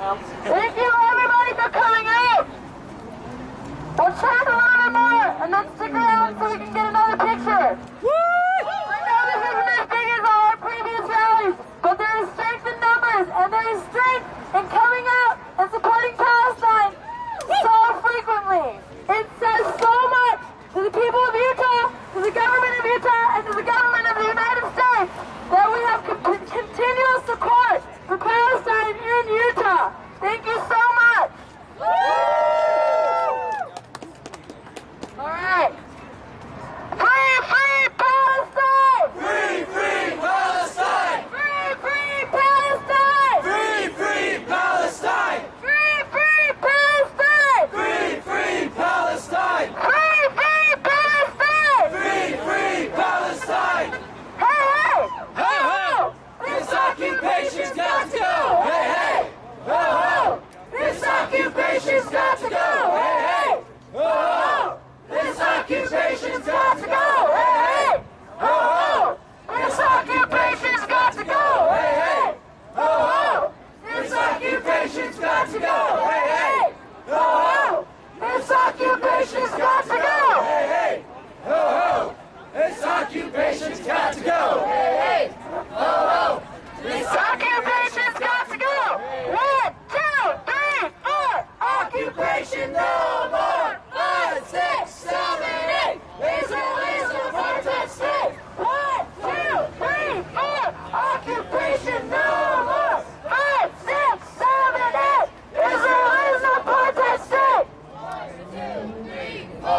Thank you everybody for coming out! We'll chat a little bit more and then stick around so we can get another picture. I know this isn't as big as all our previous rallies, but there is strength in numbers and there is strength in coming out and supporting Palestine so frequently. It says so much to the people of Utah, to the government of Utah, and to the government of the United States that we have continual support for Palestine in Utah. Thank you so much. All right. Free, free Palestine! Free, free Palestine! Free, free Palestine! Free, free Palestine! Free, free Palestine! Free, free Palestine! Free, free Palestine! Free, free Palestine! Hey, hey! Ho, ho! This occupation's got to go! Hey, hey! Ho, ho! This occupation's got to go! Hey, hey! Ho, ho! This occupation's got to go! Hey, hey! Ho, ho! This occupation's got to go! Hey, hey! Ho, ho! This occupation's got to go! Hey, hey! Ho, ho! This occupation's got to go! Hey, hey! Ho, ho! This occupation's got to go! Hey, hey! Ho, ho! This Occupation's got to go! 1, 2, 3, 4! occupation no more! 5, 6, 7, 8! Israel is an apartheid state! 1, 2, 3, 4! Occupation no more! 5, 6, 7, 8! Israel is an apartheid state! 1, 2, 3, 4!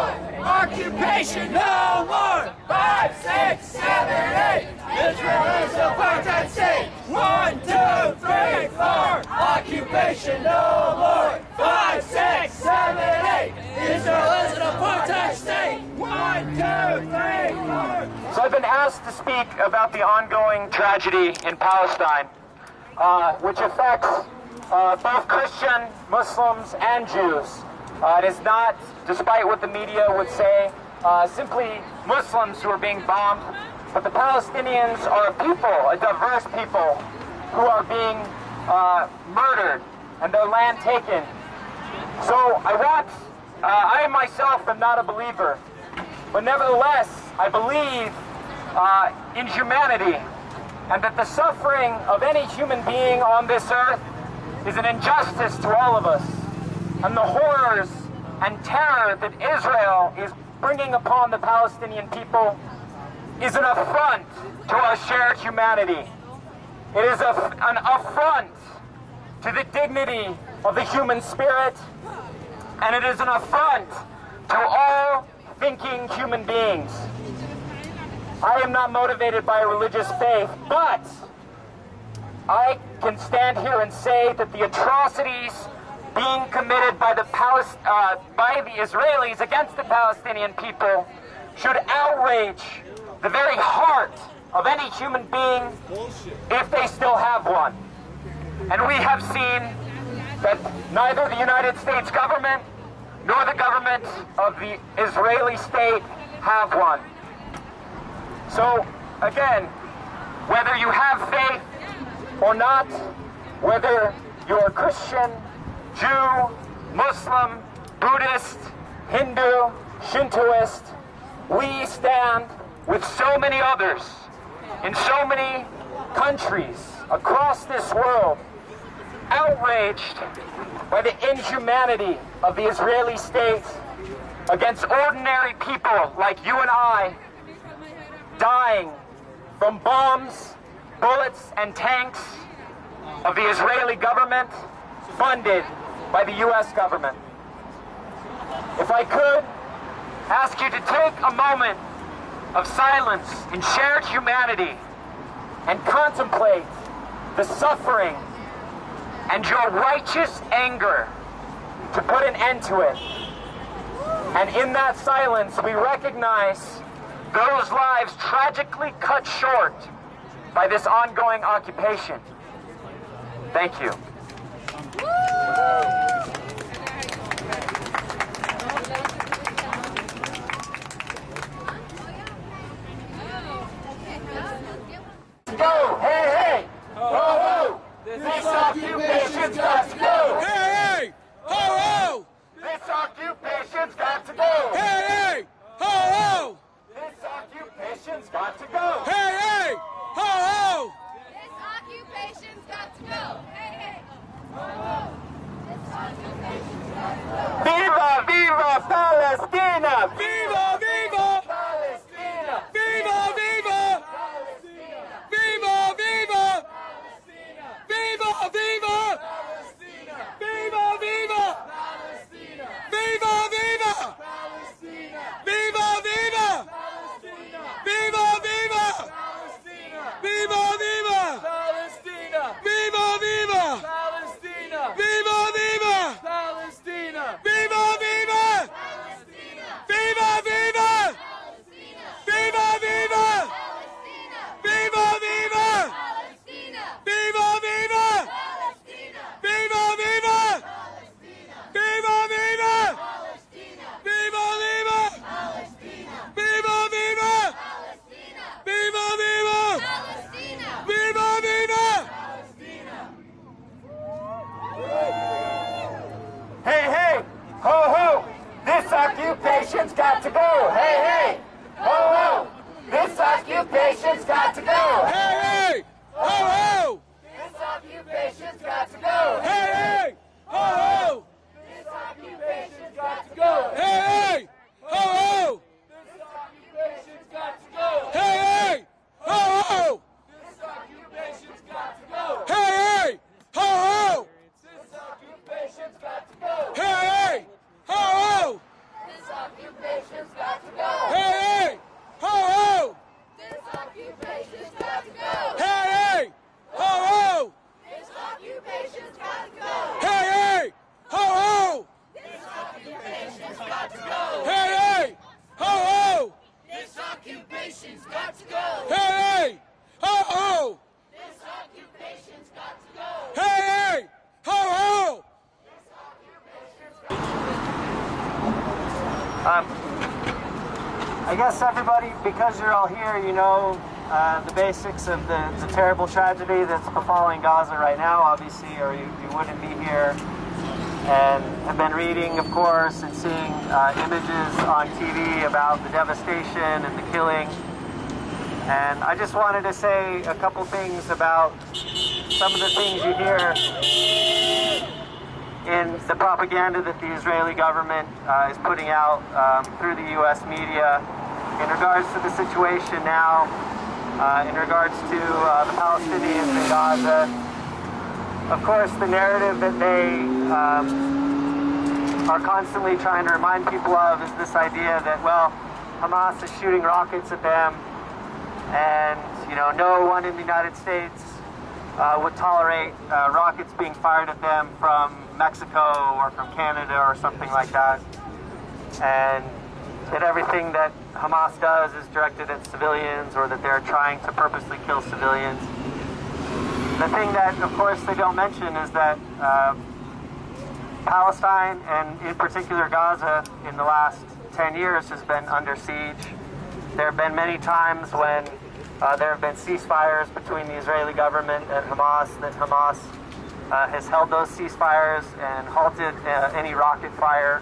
Occupation no more! 5, 6, 7, 8! Israel is an apartheid state! 1, 2, 3, 4! Occupation no more! 5, 6, 7, 8! Israel is an apartheid state! 1, 2, 3, 4! So I've been asked to speak about the ongoing tragedy in Palestine, which affects both Christian, Muslims, and Jews. It is not, despite what the media would say, simply Muslims who are being bombed, but the Palestinians are a people, a diverse people, who are being murdered and their land taken. So I myself am not a believer, but nevertheless, I believe in humanity, and that the suffering of any human being on this earth is an injustice to all of us, and the horrors and terror that Israel is bringing upon the Palestinian people is an affront to our shared humanity. It is an affront to the dignity of the human spirit, and it is an affront to all thinking human beings. I am not motivated by a religious faith, but I can stand here and say that the atrocities being committed by the Israelis against the Palestinian people should outrage the very heart of any human being, if they still have one. And we have seen that neither the United States government nor the government of the Israeli state have one. So, again, whether you have faith or not, whether you're Christian, Jew, Muslim, Buddhist, Hindu, Shintoist, we stand with so many others in so many countries across this world, outraged by the inhumanity of the Israeli state against ordinary people like you and I, dying from bombs, bullets, and tanks of the Israeli government funded by the U.S. government. If I could ask you to take a moment of silence in shared humanity and contemplate the suffering and your righteous anger to put an end to it. And in that silence, we recognize those lives tragically cut short by this ongoing occupation. Thank you. Go, hey, hey, ho, ho, this occupation's got to go. occupation's got to go. Hey, hey! Ho, ho! This occupation's got to go. Hey, hey! Ho, ho! This occupation's got to go. Viva, viva Palestina! Viva, viva! Palestina! Viva, viva! Viva, viva! Viva, viva! Viva, viva! Viva, viva! Viva, viva! Viva, viva! Viva, viva! Palestina! Viva, viva! Palestina! Viva, viva! Palestina! Viva, viva! Viva, viva! Viva, viva! Viva, viva! Viva, viva! Viva, viva! Viva, viva! Viva, viva! Viva, viva! Viva, viva! Viva, viva! Hey, hey! Ho, ho! This occupation's got to go! Hey, hey! Ho, ho! This occupation's got to go! Hey, hey! Ho, ho! This occupation's got to go! Hey, hey! Ho, ho! This occupation's got to go! Hey, hey! Ho, ho! This occupation's got to go! Hey, hey! Ho, ho! This occupation's got to go! Hey, hey! Ho, ho! This occupation's got to go! Hey, hey! Ho, ho! This occupation's got to go! Hey, hey! Ho, ho! This occupation's got to go. Hey, hey! Ho, ho! This occupation's got to go. Hey, hey! Ho, ho! This occupation's got to go. Hey, hey! Ho, ho! This occupation's got to go. Hey, hey! Ho, ho! This occupation's got to go. Hey, hey! Ho, ho! I guess everybody, because you're all here, you know the basics of the terrible tragedy that's befalling Gaza right now, obviously, or you wouldn't be here. And have been reading, of course, and seeing images on TV about the devastation and the killing. And I just wanted to say a couple things about some of the things you hear in the propaganda that the Israeli government is putting out through the U.S. media in regards to the situation now, in regards to the Palestinians in Gaza. Of course, the narrative that they are constantly trying to remind people of is this idea that, well, Hamas is shooting rockets at them, and, you know, no one in the United States would tolerate rockets being fired at them from Mexico or from Canada or something like that. And that everything that Hamas does is directed at civilians, or that they're trying to purposely kill civilians. The thing that, of course, they don't mention is that Palestine, and in particular Gaza, in the last 10 years has been under siege. There have been many times when there have been ceasefires between the Israeli government and Hamas, that Hamas has held those ceasefires and halted any rocket fire.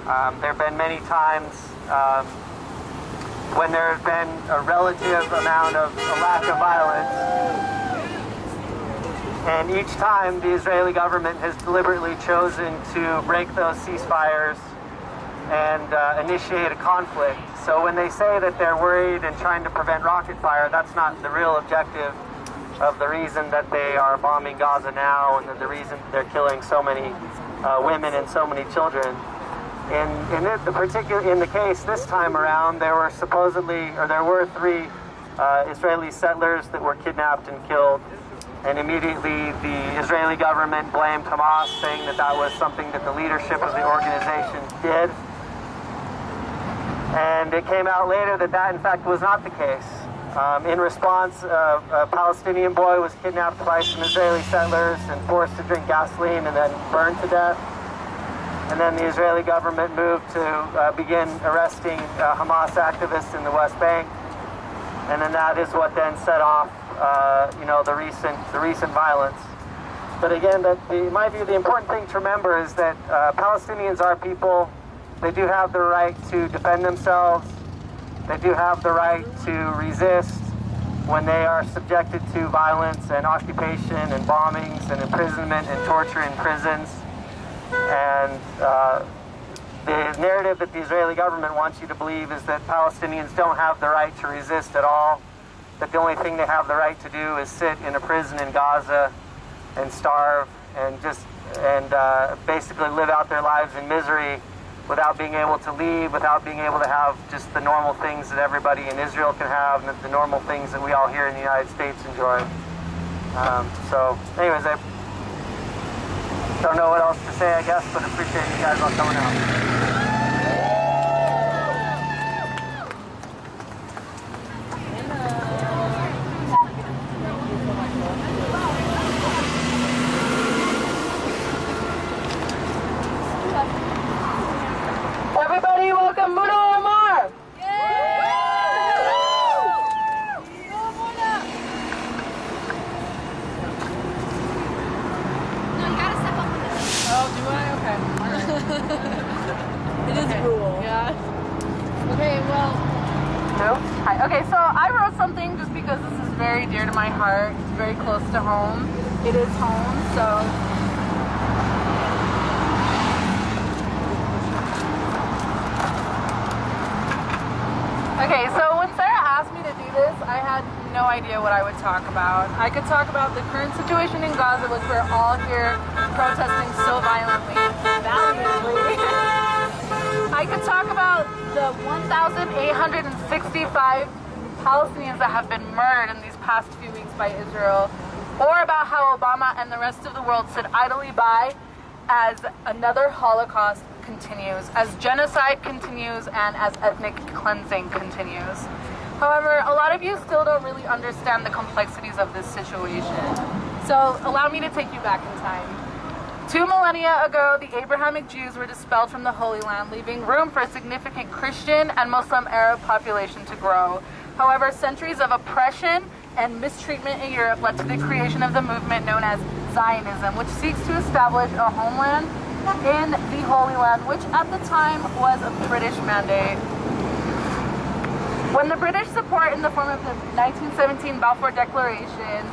There have been many times when there has been a relative amount of a lack of violence. And each time the Israeli government has deliberately chosen to break those ceasefires and initiate a conflict. So when they say that they're worried and trying to prevent rocket fire, that's not the real objective of the reason that they are bombing Gaza now, and the reason they're killing so many women and so many children. In the case this time around, there were there were 3 Israeli settlers that were kidnapped and killed. And immediately the Israeli government blamed Hamas, saying that that was something that the leadership of the organization did. And it came out later that that in fact was not the case. In response, a Palestinian boy was kidnapped by some Israeli settlers and forced to drink gasoline and then burned to death. And then the Israeli government moved to begin arresting Hamas activists in the West Bank. And then that is what then set off the recent violence. But again, in my view, the important thing to remember is that Palestinians are people. They do have the right to defend themselves. They do have the right to resist when they are subjected to violence and occupation and bombings and imprisonment and torture in prisons. And the narrative that the Israeli government wants you to believe is that Palestinians don't have the right to resist at all, that the only thing they have the right to do is sit in a prison in Gaza and starve and basically live out their lives in misery without being able to leave, without being able to have just the normal things that everybody in Israel can have, and the normal things that we all here in the United States enjoy. So anyways, I don't know what else to say, I guess, but appreciate you guys all coming out. Everybody welcome Muna Omar! It is rule. Yeah. Okay, well. No? Hi. Okay, so I wrote something just because this is very dear to my heart. It's very close to home. It is home, so. Okay, so when Sarah asked me to do this, I had no idea what I would talk about. I could talk about the current situation in Gaza, which we're all here protesting so violently, valiantly. I could talk about the 1,865 Palestinians that have been murdered in these past few weeks by Israel, or about how Obama and the rest of the world sit idly by as another Holocaust continues, as genocide continues, and as ethnic cleansing continues. However, a lot of you still don't really understand the complexities of this situation. So allow me to take you back in time. 2 millennia ago, the Abrahamic Jews were dispelled from the Holy Land, leaving room for a significant Christian and Muslim Arab population to grow. However, centuries of oppression and mistreatment in Europe led to the creation of the movement known as Zionism, which seeks to establish a homeland in the Holy Land, which at the time was a British mandate. When the British support in the form of the 1917 Balfour Declaration,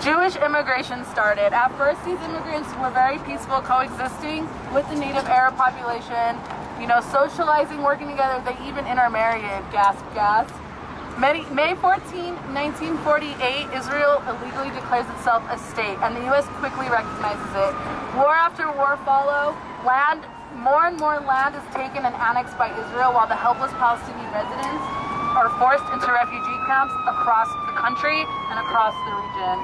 Jewish immigration started. At first, these immigrants were very peaceful, coexisting with the native Arab population, you know, socializing, working together. They even intermarried, gasp, gasp. May 14, 1948, Israel illegally declares itself a state, and the U.S. quickly recognizes it. War after war follow. More and more land is taken and annexed by Israel, while the helpless Palestinian residents are forced into refugee camps across the country and across the region.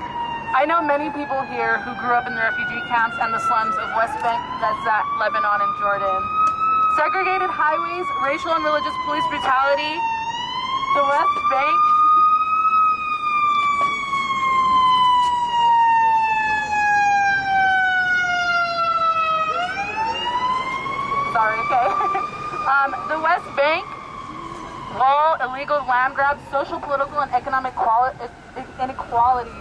I know many people here who grew up in the refugee camps and the slums of West Bank, Gaza, Lebanon, and Jordan. Segregated highways, racial and religious police brutality, the West Bank. Sorry, okay. The West Bank, wall, illegal land grabs, social, political, and economic inequalities.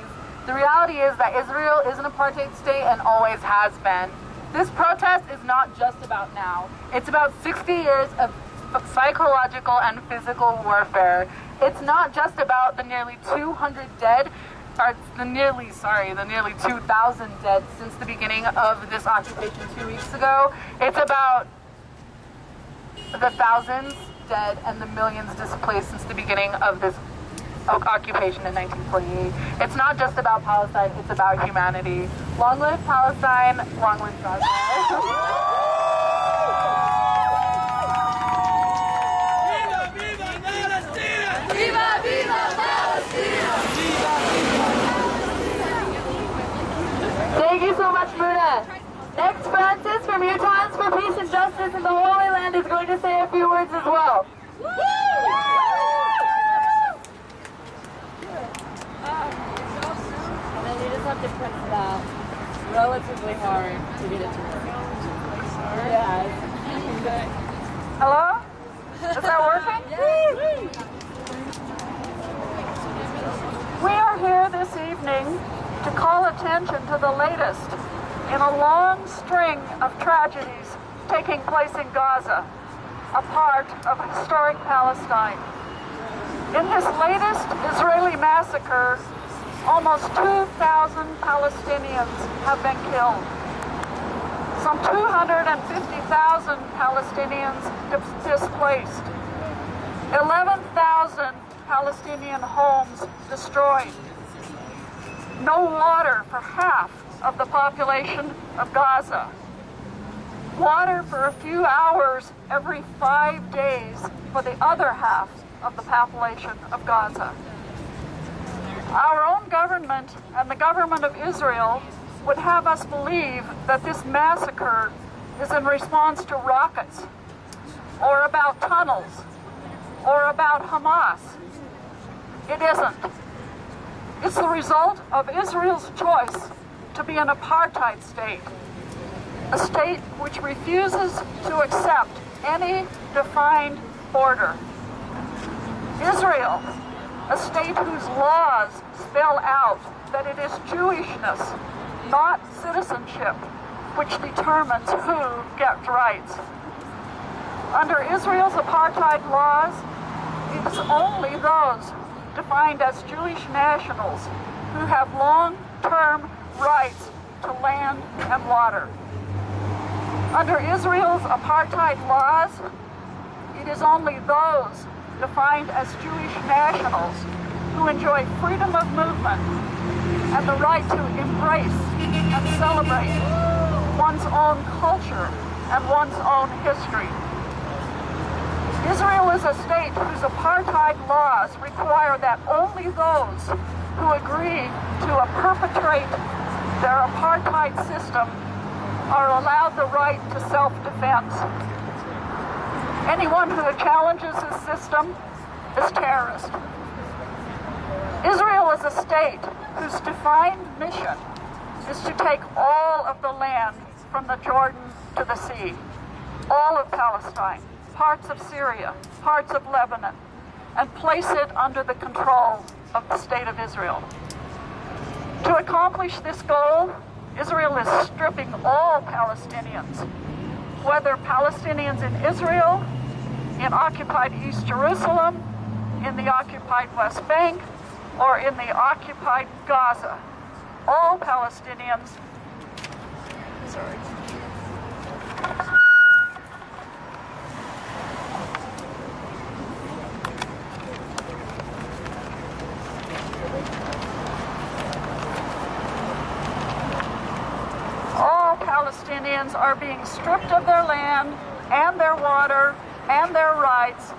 The reality is that Israel is an apartheid state and always has been. This protest is not just about now. It's about 60 years of psychological and physical warfare. It's not just about the nearly 200 dead, or the nearly 2,000 dead since the beginning of this occupation 2 weeks ago. It's about the thousands dead and the millions displaced since the beginning of this occupation in 1948. It's not just about Palestine, it's about humanity. Long live Palestine, long live Gaza. Viva, viva Palestina! Thank you so much, Muna. Next, Francis from Utahns for Peace and Justice in the Holy Land is going to say a few words as well. And then you just have to press it out. It's relatively hard to get it to work. Yes. Hello? Is that working? We are here this evening to call attention to the latest in a long string of tragedies taking place in Gaza. a part of historic Palestine. In this latest Israeli massacre, almost 2,000 Palestinians have been killed. Some 250,000 Palestinians displaced. 11,000 Palestinian homes destroyed. No water for half of the population of Gaza. Water for a few hours every 5 days for the other half of the population of Gaza. Our own government and the government of Israel would have us believe that this massacre is in response to rockets, or about tunnels, or about Hamas. It isn't. It's the result of Israel's choice to be an apartheid state, a state which refuses to accept any defined border. Israel, a state whose laws spell out that it is Jewishness, not citizenship, which determines who gets rights. Under Israel's apartheid laws, it is only those defined as Jewish nationals who have long-term rights to land and water. Under Israel's apartheid laws, it is only those defined as Jewish nationals who enjoy freedom of movement and the right to embrace and celebrate one's own culture and one's own history. Israel is a state whose apartheid laws require that only those who agree to perpetrate their apartheid system are allowed the right to self-defense. Anyone who challenges this system is terrorist. Israel is a state whose defined mission is to take all of the land from the Jordan to the sea, all of Palestine, parts of Syria, parts of Lebanon, and place it under the control of the State of Israel. To accomplish this goal, Israel is stripping all Palestinians, whether Palestinians in Israel, in occupied East Jerusalem, in the occupied West Bank, or in the occupied Gaza. All Palestinians, all Palestinians are being stripped of their land and their water and their rights,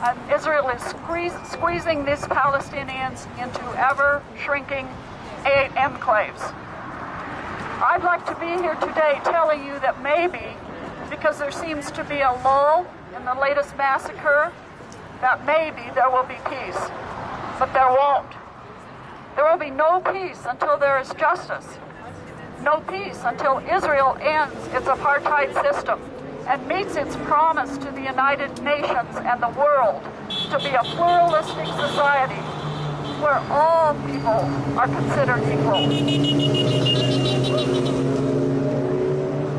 and Israel is squeezing these Palestinians into ever-shrinking enclaves. I'd like to be here today telling you that maybe, because there seems to be a lull in the latest massacre, that maybe there will be peace. But there won't. There will be no peace until there is justice. No peace until Israel ends its apartheid system and meets its promise to the United Nations and the world to be a pluralistic society where all people are considered equal.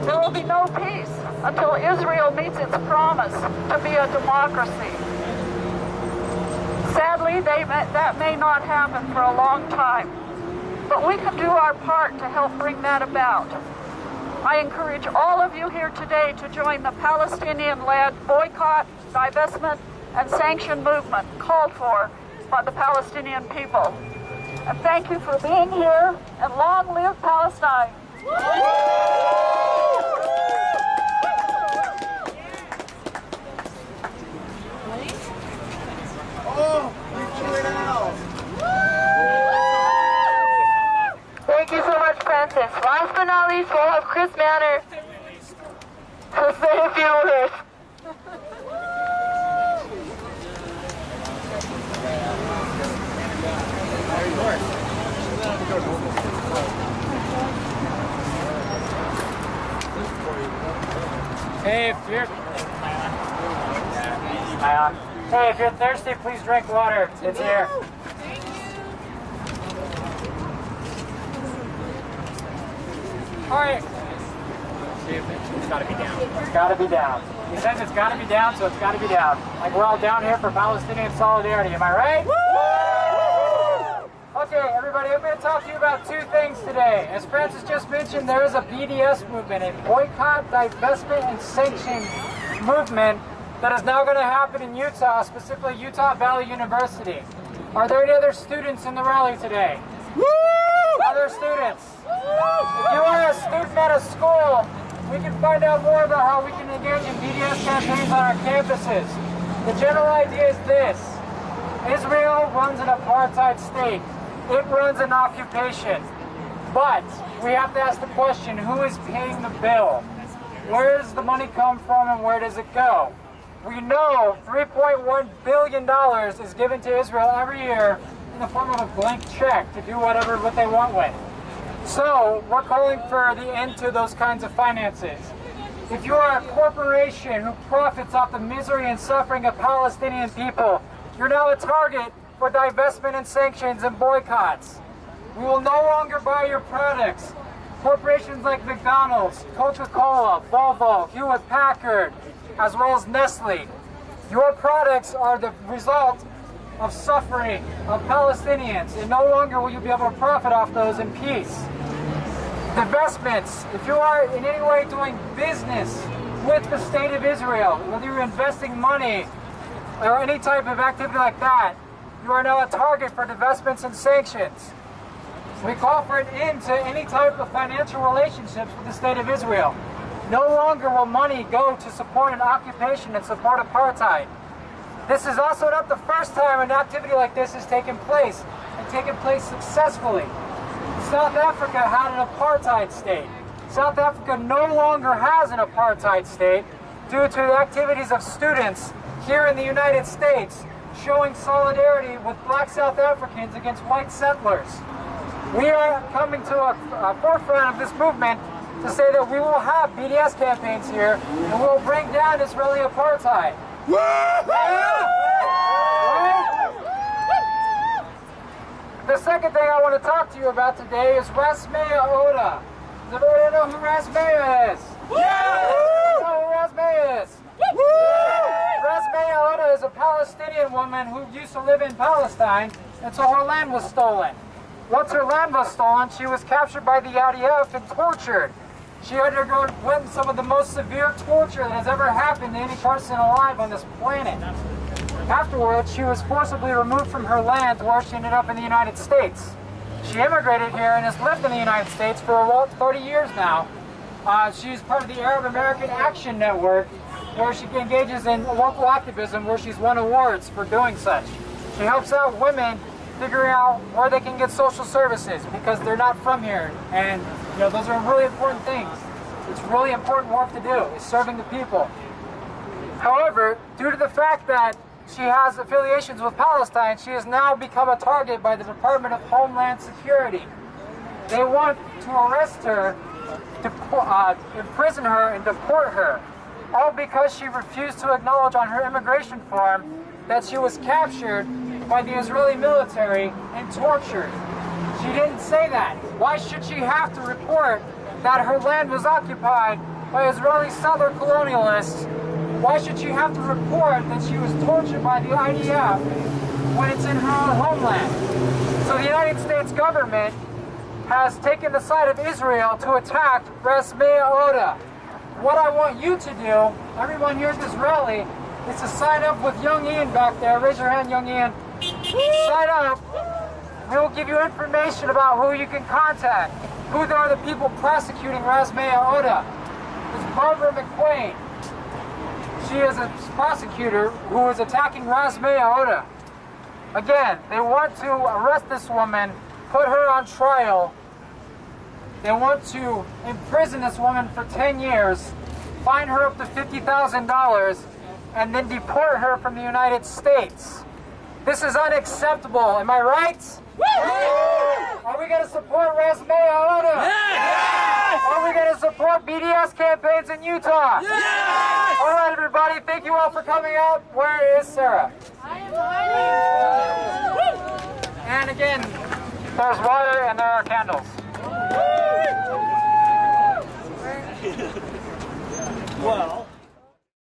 There will be no peace until Israel meets its promise to be a democracy. Sadly, that may not happen for a long time, but we can do our part to help bring that about. I encourage all of you here today to join the Palestinian-led boycott, divestment, and sanction movement called for by the Palestinian people. And thank you for being here, and long live Palestine! Thank you so much, Francis. Last but not least, we'll have Chris Manor to say a few words. Hey, if you're thirsty, please drink water. It's here. All right. It's gotta be down. It's gotta be down. He says it's got to be down, so it's got to be down. Like we're all down here for Palestinian solidarity. Am I right? Okay, everybody, I'm going to talk to you about two things today. As Francis just mentioned, there is a BDS movement, a boycott, divestment, and sanction movement that is now going to happen in Utah, specifically Utah Valley University. Are there any other students in the rally today? Other students? If you are a student at a school, we can find out more about how we can engage in BDS campaigns on our campuses. The general idea is this. Israel runs an apartheid state. It runs an occupation. But we have to ask the question, who is paying the bill? Where does the money come from and where does it go? We know $3.1 billion is given to Israel every year in the form of a blank check to do what they want with. So we're calling for the end to those kinds of finances. If you are a corporation who profits off the misery and suffering of Palestinian people, you're now a target for divestment and sanctions and boycotts. We will no longer buy your products. Corporations like McDonald's, Coca-Cola, Volvo, Hewlett-Packard, as well as Nestle. Your products are the result of suffering of Palestinians, and no longer will you be able to profit off those in peace. Divestments. If you are in any way doing business with the state of Israel, whether you're investing money or any type of activity like that, you are now a target for divestments and sanctions. We call for an end to any type of financial relationships with the state of Israel. No longer will money go to support an occupation and support apartheid. This is also not the first time an activity like this has taken place, and taken place successfully. South Africa had an apartheid state. South Africa no longer has an apartheid state due to the activities of students here in the United States showing solidarity with black South Africans against white settlers. We are coming to a forefront of this movement to say that we will have BDS campaigns here and we will bring down Israeli apartheid. The second thing I want to talk to you about today is Rasmea Odeh. Does everybody know who Rasmea is? Yeah! You know who Rasmea is? Rasmea Odeh is a Palestinian woman who used to live in Palestine until her land was stolen. Once her land was stolen, she was captured by the IDF and tortured. She went some of the most severe torture that has ever happened to any person alive on this planet. Afterwards, she was forcibly removed from her land to where she ended up in the United States. She immigrated here and has lived in the United States for about 30 years now. She's part of the Arab American Action Network, where she engages in local activism, where she's won awards for doing such. She helps out women figuring out where they can get social services because they're not from here. And those are really important things. It's really important work to do, is serving the people. However, due to the fact that she has affiliations with Palestine, she has now become a target by the Department of Homeland Security. They want to arrest her, imprison her, and deport her, all because she refused to acknowledge on her immigration form that she was captured by the Israeli military and tortured. She didn't say that. Why should she have to report that her land was occupied by Israeli settler colonialists? Why should she have to report that she was tortured by the IDF when it's in her own homeland? So the United States government has taken the side of Israel to attack Rasmea Odeh. What I want you to do, everyone here at this rally, is to sign up with Young Ian back there. Raise your hand, Young Ian. Sign up. We will give you information about who you can contact, who are the people prosecuting Rasmea Odeh. It's Barbara McQuaid. She is a prosecutor who is attacking Rasmea Odeh. Again, they want to arrest this woman, put her on trial. They want to imprison this woman for 10 years, fine her up to $50,000, and then deport her from the United States. This is unacceptable, am I right? Are we going to support Rasmea Odeh? Yes! Are we going to support BDS campaigns in Utah? Yes! All right, everybody, thank you all for coming out. Where is Sarah? I am hiding. And again, there's water and there are candles. Well.